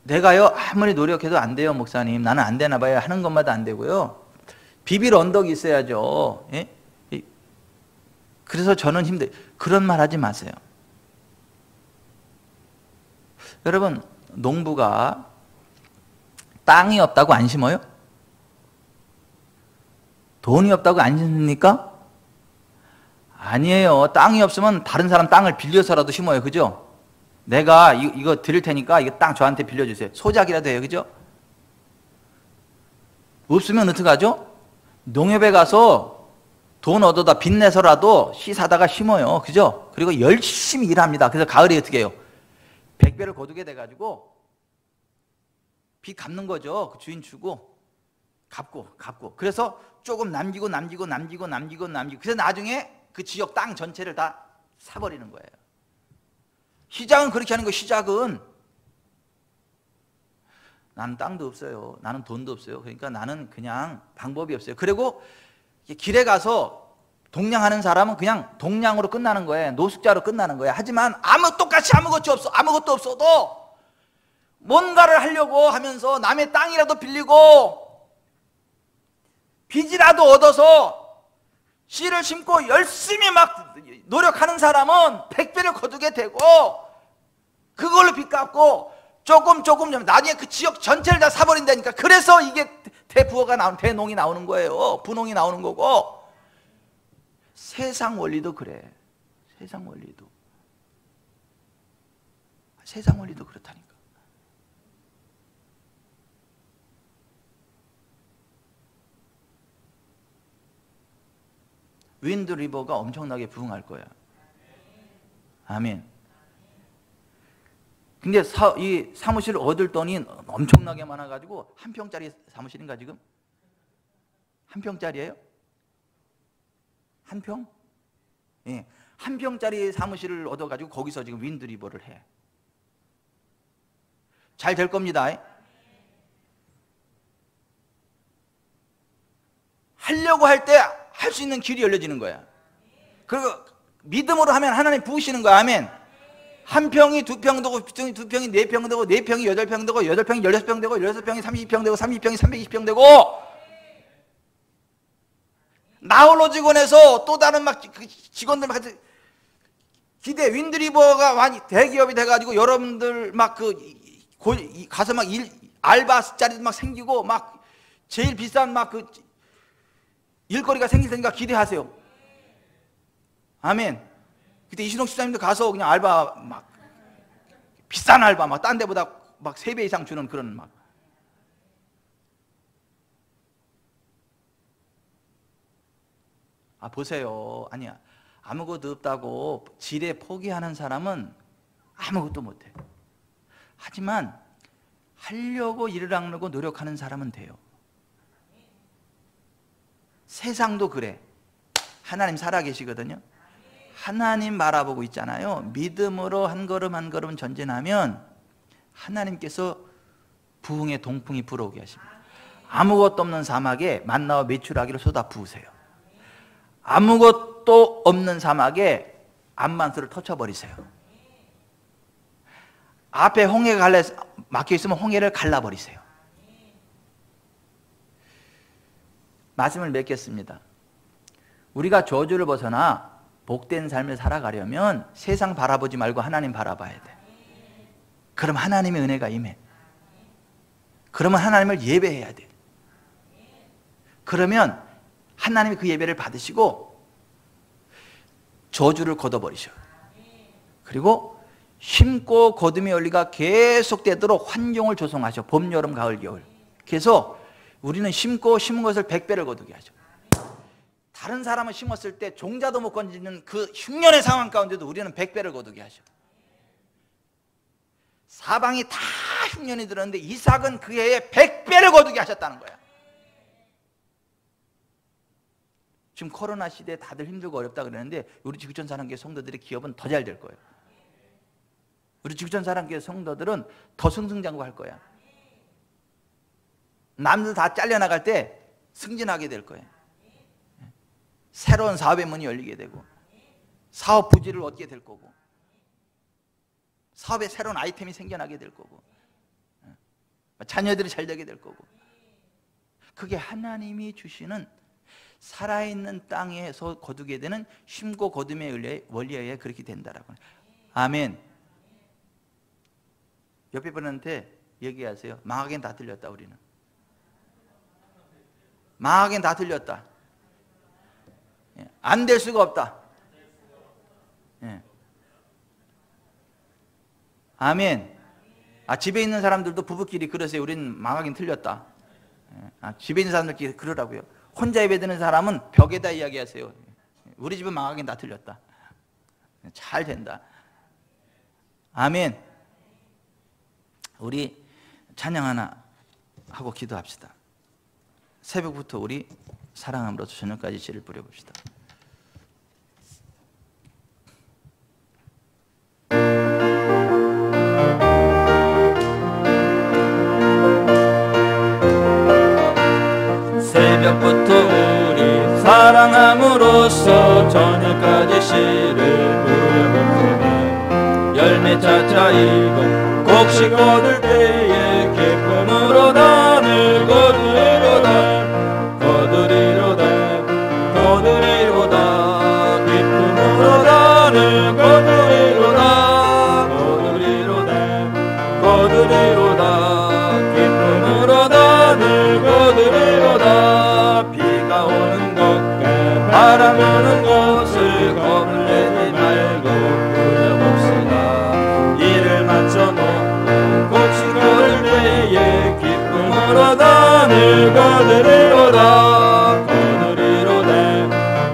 내가요, 아무리 노력해도 안 돼요, 목사님. 나는 안 되나 봐요. 하는 것마다 안 되고요. 비빌 언덕이 있어야죠. 예? 그래서 저는 그런 말 하지 마세요. 여러분, 농부가 땅이 없다고 안 심어요? 돈이 없다고 안 심습니까? 아니에요. 땅이 없으면 다른 사람 땅을 빌려서라도 심어요. 그죠? 내가 이거 드릴 테니까 이거 땅 저한테 빌려주세요. 소작이라도 해요. 그죠? 없으면 어떡하죠? 농협에 가서 돈 얻어다 빚내서라도 씨 사다가 심어요. 그죠? 그리고 열심히 일합니다. 그래서 가을에 어떻게 해요? 100배를 거두게 돼가지고 빚 갚는 거죠. 그 주인 주고 갚고 그래서 조금 남기고 그래서 나중에 그 지역 땅 전체를 다 사버리는 거예요. 시작은 그렇게 하는 거예요. 시작은 나는 땅도 없어요. 나는 돈도 없어요. 그러니까 나는 그냥 방법이 없어요. 그리고 길에 가서 동냥하는 사람은 그냥 동냥으로 끝나는 거예요. 노숙자로 끝나는 거예요. 하지만 똑같이 아무것도 없어도 뭔가를 하려고 하면서 남의 땅이라도 빌리고 빚이라도 얻어서 씨를 심고 열심히 막 노력하는 사람은 100배를 거두게 되고 그걸로 빚 갚고 조금 나중에 그 지역 전체를 다 사버린다니까. 그래서 이게 대농이 나오는 거예요. 분홍이 나오는 거고. 세상 원리도 그래. 세상 원리도 그렇다니까. 윈드 리버가 엄청나게 부흥할 거야. 아멘. 근데 이 사무실을 얻을 돈이 엄청나게 많아가지고 한 평짜리 사무실인가 지금? 한 평짜리예요? 한 평? 예, 한 평짜리 사무실을 얻어가지고 거기서 지금 윈드 리버를 해. 잘 될 겁니다. 하려고 할 때 할 수 있는 길이 열려지는 거야. 그리고 믿음으로 하면 하나님 부으시는 거야. 아멘. 한 평이 2평 되고, 두 평이 4평 되고, 4평이 8평 되고, 8평이 16평 되고, 16평이 30평 되고, 30평이 320평 되고, 나홀로 직원에서 또 다른 막 직원들 막 기대 윈드리버가 많이 대기업이 돼가지고 여러분들 막 가서 막 알바 자리도 막 생기고 막 제일 비싼 막 일거리가 생길 테니까 기대하세요. 아멘. 그때 이신옥 집사님도 가서 그냥 알바 막 비싼 알바 막 딴 데보다 막 3배 이상 주는 그런 막. 보세요. 아니야. 아무것도 없다고 지레 포기하는 사람은 아무것도 못해. 하지만 하려고 이를 악르고 노력하는 사람은 돼요. 세상도 그래. 하나님 살아계시거든요. 하나님 바라보고 있잖아요. 믿음으로 한 걸음 한 걸음 전진하면 하나님께서 부흥의 동풍이 불어오게 하십니다. 아무것도 없는 사막에 만나와 메추라기를 쏟아 부으세요. 아무것도 없는 사막에 암만수를 터쳐버리세요. 앞에 홍해가 막혀있으면 홍해를 갈라버리세요. 말씀을 맺겠습니다. 우리가 저주를 벗어나 복된 삶을 살아가려면 세상 바라보지 말고 하나님 바라봐야 돼. 그럼 하나님의 은혜가 임해. 그러면 하나님을 예배해야 돼. 그러면 하나님이 그 예배를 받으시고 저주를 걷어버리셔. 그리고 심고 거둠의 원리가 계속되도록 환경을 조성하셔. 봄, 여름, 가을, 겨울. 그래서 우리는 심고 심은 것을 100배를 거두게 하죠. 다른 사람은 심었을 때 종자도 못 건지는 그 흉년의 상황 가운데도 우리는 100배를 거두게 하죠. 사방이 다 흉년이 들었는데 이삭은 그 해에 100배를 거두게 하셨다는 거야. 지금 코로나 시대에 다들 힘들고 어렵다 그러는데 우리 지구촌 사랑교회 성도들의 기업은 더 잘 될 거예요. 우리 지구촌 사랑교회 성도들은 더 승승장구할 거야. 남들 다 잘려나갈 때 승진하게 될 거예요. 새로운 사업의 문이 열리게 되고 사업 부지를 얻게 될 거고 사업에 새로운 아이템이 생겨나게 될 거고 자녀들이 잘 되게 될 거고 그게 하나님이 주시는 살아있는 땅에서 거두게 되는 심고 거둠의 원리에 의해 그렇게 된다라고. 아멘. 옆에 분한테 얘기하세요. 망하긴 다 틀렸다. 우리는 망하긴 다 틀렸다. 안 될 수가 없다. 아멘. 집에 있는 사람들도 부부끼리 그러세요. 우리는 망하긴 틀렸다. 집에 있는 사람들끼리 그러라고요. 혼자 예배드는 사람은 벽에다 이야기하세요. 우리 집은 망하긴 다 틀렸다. 잘 된다. 아멘. 우리 찬양 하나 하고 기도합시다. 새벽부터 우리 사랑함으로써 저녁까지 씨를 뿌려봅시다. 새벽부터 우리 사랑함으로써 저녁까지 씨를 뿌려봅시다. 열매 차차 익어 곡식 거둘 때에 기쁨으로 단을 거두리로다. 거두리로다 거두리로다 기쁨으로 단을 거두리로다. 거두리로다 거두리로다 기쁨으로 단을 거두리로다. 비가 오는 것과 바람 오는 것을 겁을 내지 말고 뿌려봅시다. 이를 맞춰놓고 곡식 거둘 때에 기쁨으로 단을 거두리로다. 거두리로다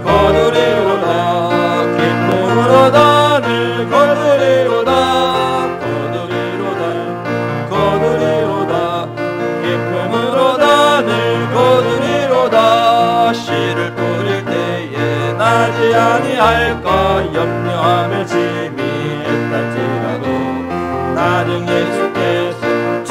거두리로다 기쁨으로 단을 거두리로다. 거두리로다 거두리로다 기쁨으로 단을 거두리로다. 씨를 뿌릴 때에 나지 아니할까 염려하며 짐이 했달지라도 나중 예수께서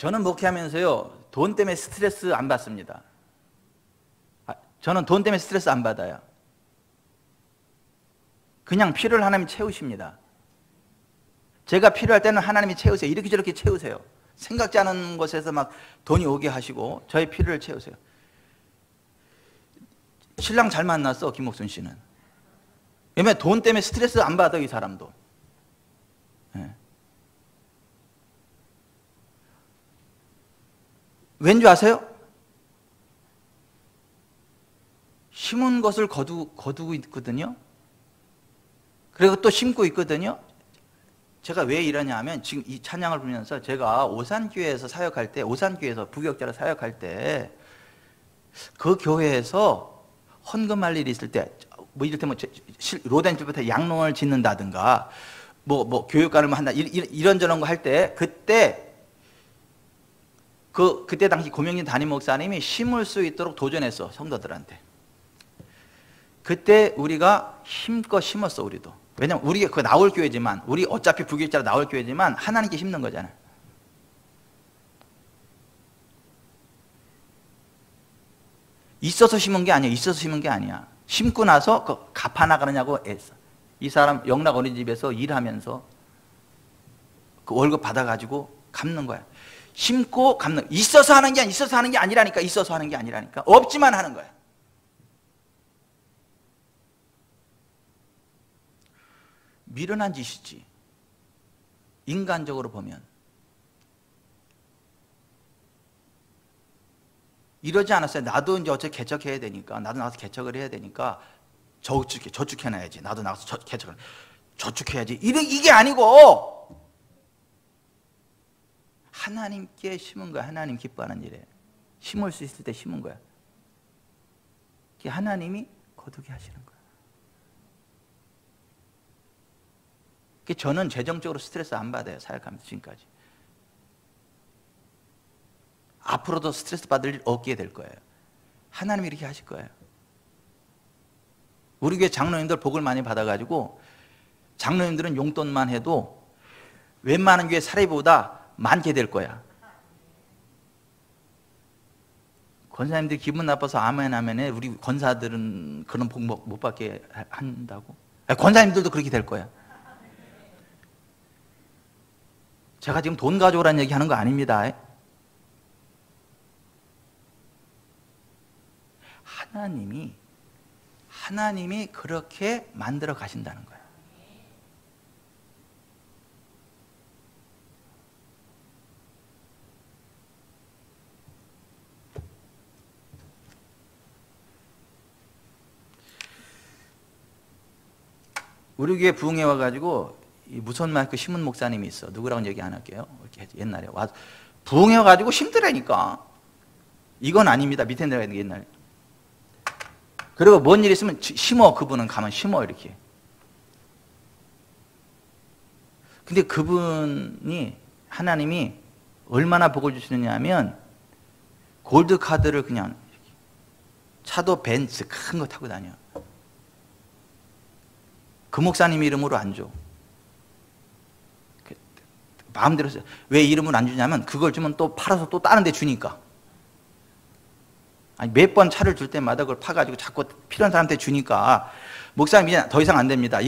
저는 목회하면서요, 돈 때문에 스트레스 안 받습니다. 저는 돈 때문에 스트레스 안 받아요. 그냥 필요를 하나님이 채우십니다. 제가 필요할 때는 하나님이 채우세요. 이렇게 저렇게 채우세요. 생각지 않은 곳에서 막 돈이 오게 하시고 저의 필요를 채우세요. 신랑 잘 만났어, 김옥순 씨는. 왜냐면 돈 때문에 스트레스 안 받아, 이 사람도. 네. 왠지 아세요? 심은 것을 거두고 있거든요. 그리고 또 심고 있거든요. 제가 왜 이러냐 하면 지금 이 찬양을 부르면서 제가 오산교회에서 사역할 때, 오산교회에서 부교육자로 사역할 때 그 교회에서 헌금할 일이 있을 때, 뭐 이를테면 로덴집부터 양론을 짓는다든가 뭐 교육관을 한다, 이런저런 거 할 때, 그때 당시 고명진 담임 목사님이 심을 수 있도록 도전했어, 성도들한테. 그때 우리가 힘껏 심었어, 우리도. 왜냐면 우리가 그거 나올 교회지만, 우리 어차피 부교육자로 나올 교회지만 하나님께 심는 거잖아. 있어서 심은 게 아니야. 있어서 심은 게 아니야. 심고 나서 그 갚아나가느냐고 애써. 이 사람 영락 어린이집에서 일하면서 그 월급 받아가지고 갚는 거야. 심고 갚는. 있어서 하는 게 아니라니까. 있어서 하는 게 아니라니까. 없지만 하는 거야. 미련한 짓이지. 인간적으로 보면. 이러지 않았어요. 나도 이제 어차피 개척해야 되니까, 나도 나가서 개척을 해야 되니까 저축해놔야지. 나도 나가서 개척을 저축해야지. 이게 아니고 하나님께 심은 거야. 하나님 기뻐하는 일에 심을 수 있을 때 심은 거야. 하나님이 거두게 하시는 거야. 저는 재정적으로 스트레스 안 받아요. 사역하면서 지금까지. 앞으로도 스트레스 받을 일 없게 될 거예요. 하나님이 이렇게 하실 거예요. 우리 교회 장로님들 복을 많이 받아가지고 장로님들은 용돈만 해도 웬만한 교회 사례보다 많게 될 거야. 권사님들이 기분 나빠서 아멘 하면에 우리 권사들은 그런 복 못 받게 한다고? 권사님들도 그렇게 될 거야. 제가 지금 돈 가져오라는 얘기 하는 거 아닙니다. 하나님이 그렇게 만들어 가신다는 거예요. 우리 교회 부흥회 와가지고 무선 마이크 심은 목사님이 있어. 누구라고는 얘기 안 할게요. 이렇게 옛날에 와서 부흥회 와가지고 심더라니까. 이건 아닙니다. 밑에 내려가야 돼, 옛날에. 그리고 뭔 일 있으면 심어. 그분은 가면 심어, 이렇게. 근데 그분이, 하나님이 얼마나 복을 주시느냐 하면 골드카드를 그냥 차도 벤츠 큰 거 타고 다녀. 그 목사님 이름으로 안 줘. 마음대로 써요. 왜 이름을 안 주냐면 그걸 주면 또 팔아서 또 다른 데 주니까. 아니, 몇 번 차를 줄 때마다 그걸 파가지고 자꾸 필요한 사람한테 주니까 목사님 이제 더 이상 안 됩니다.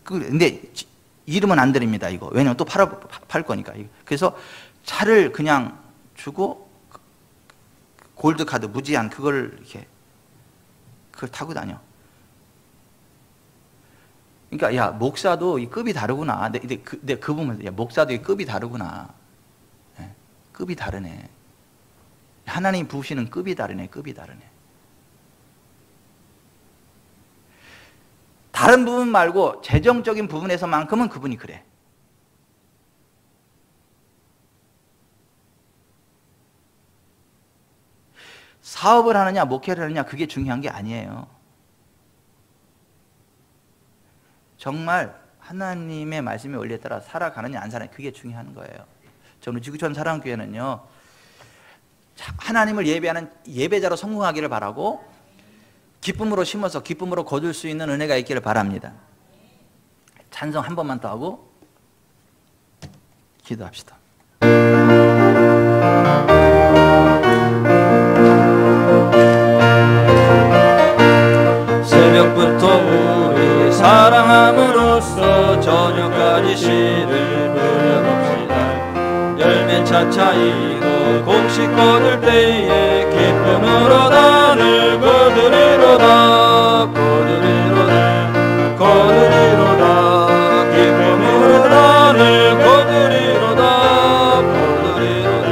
근데 이름은 안 드립니다. 이거. 왜냐면 또 팔 거니까. 그래서 차를 그냥 주고 골드카드 무제한 그걸 타고 다녀. 그러니까 야, 목사도 이 급이 다르구나. 근데 그 부분, 야, 목사도 이 급이 다르구나. 네, 급이 다르네. 하나님 부으시는 급이 다르네. 급이 다르네. 다른 부분 말고 재정적인 부분에서만큼은 그분이 그래. 사업을 하느냐 목회를 하느냐 그게 중요한 게 아니에요. 정말 하나님의 말씀의 원리에 따라 살아가느냐 안 살아가느냐 그게 중요한 거예요. 저는 지구촌 사랑교회는요, 하나님을 예배하는 예배자로 성공하기를 바라고 기쁨으로 심어서 기쁨으로 거둘 수 있는 은혜가 있기를 바랍니다. 찬송 한 번만 더 하고 기도합시다. 새벽부터 우리 사랑함으로써 저녁까지 시를 부려봅시다. 열매 차차이고 곡식 거둘 때에 기쁨으로 단을 거두리로다. 거두리로다. 거두리로다. 기쁨으로 단을 거두리로다. 거두리로다.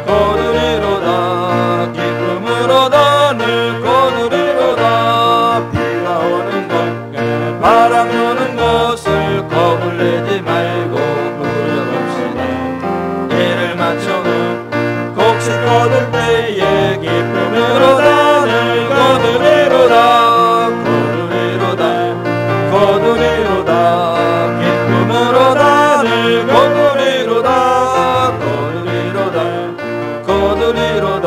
거두리로다. 기쁨으로 단을 거두리로다. 비가 오는 것 바람 부는 것을 겁을 내지 말고 부려봅시다. 이를 맞춰는 곡식 거둘 때에 기쁨으로 단을 거두리로다. 거두리로다. 거두리로다. 기쁨으로 단을 거두리로다. 거두리로다. 거두리로다.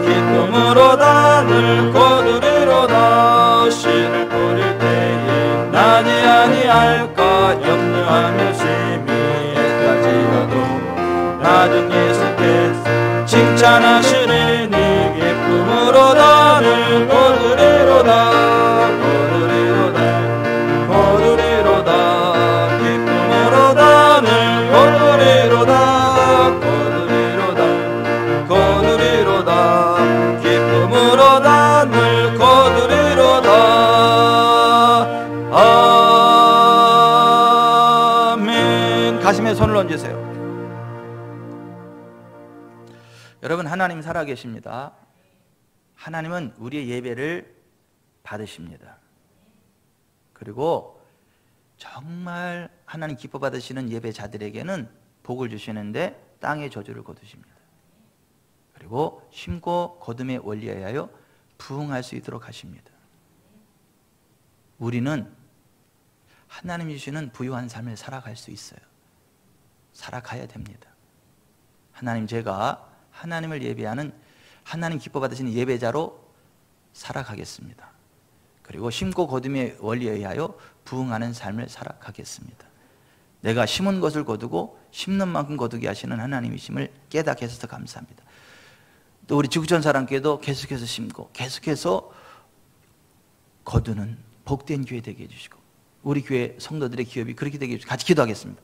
기쁨으로 단을 거두리로다. 씨를 뿌릴 때에 나지 아니할까 염려하며 심히 애까지 가도 나중 예수께서 칭찬하시리니 기쁨으로 단을 거두리로다. 거두리로다. 거두리로다. 기쁨으로 단을 거두리로다. 거두리로다. 거두리로다. 기쁨으로 단을 거두리로다. 아멘. 가슴에 손을 얹으세요. 여러분, 하나님 살아계십니다. 하나님은 우리의 예배를 받으십니다. 그리고 정말 하나님 기뻐 받으시는 예배자들에게는 복을 주시는데 땅의 저주를 거두십니다. 그리고 심고 거둠의 원리에 하여 부응할 수 있도록 하십니다. 우리는 하나님이 주시는 부유한 삶을 살아갈 수 있어요. 살아가야 됩니다. 하나님, 제가 하나님을 예배하는, 하나님 기뻐 받으시는 예배자로 살아가겠습니다. 그리고 심고 거둠의 원리에 의하여 부응하는 삶을 살아가겠습니다. 내가 심은 것을 거두고 심는 만큼 거두게 하시는 하나님이심을 깨닫게 해서 감사합니다. 또 우리 지구촌 사람께도 계속해서 심고 계속해서 거두는 복된 교회 되게 해주시고, 우리 교회 성도들의 기업이 그렇게 되게 해주시고, 같이 기도하겠습니다.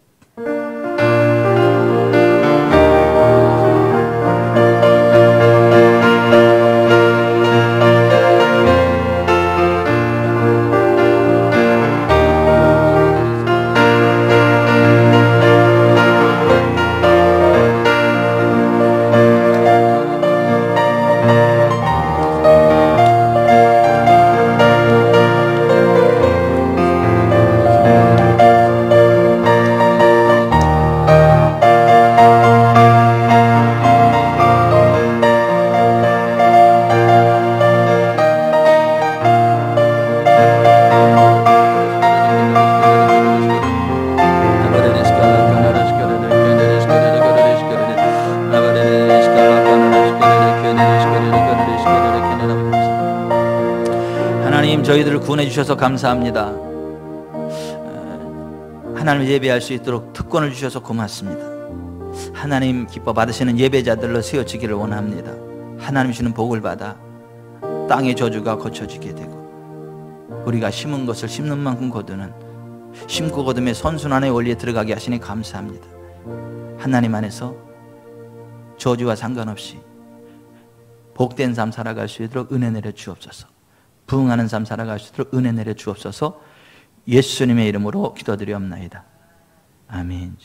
저희들을 구원해 주셔서 감사합니다. 하나님을 예배할 수 있도록 특권을 주셔서 고맙습니다. 하나님 기뻐 받으시는 예배자들로 세워지기를 원합니다. 하나님 주시는 복을 받아 땅의 저주가 거쳐지게 되고, 우리가 심은 것을 심는 만큼 거두는 심고 거둠의 선순환의 원리에 들어가게 하시니 감사합니다. 하나님 안에서 저주와 상관없이 복된 삶 살아갈 수 있도록 은혜 내려 주옵소서. 부응하는 삶 살아갈 수 있도록 은혜 내려 주옵소서. 예수님의 이름으로 기도드리옵나이다. 아멘.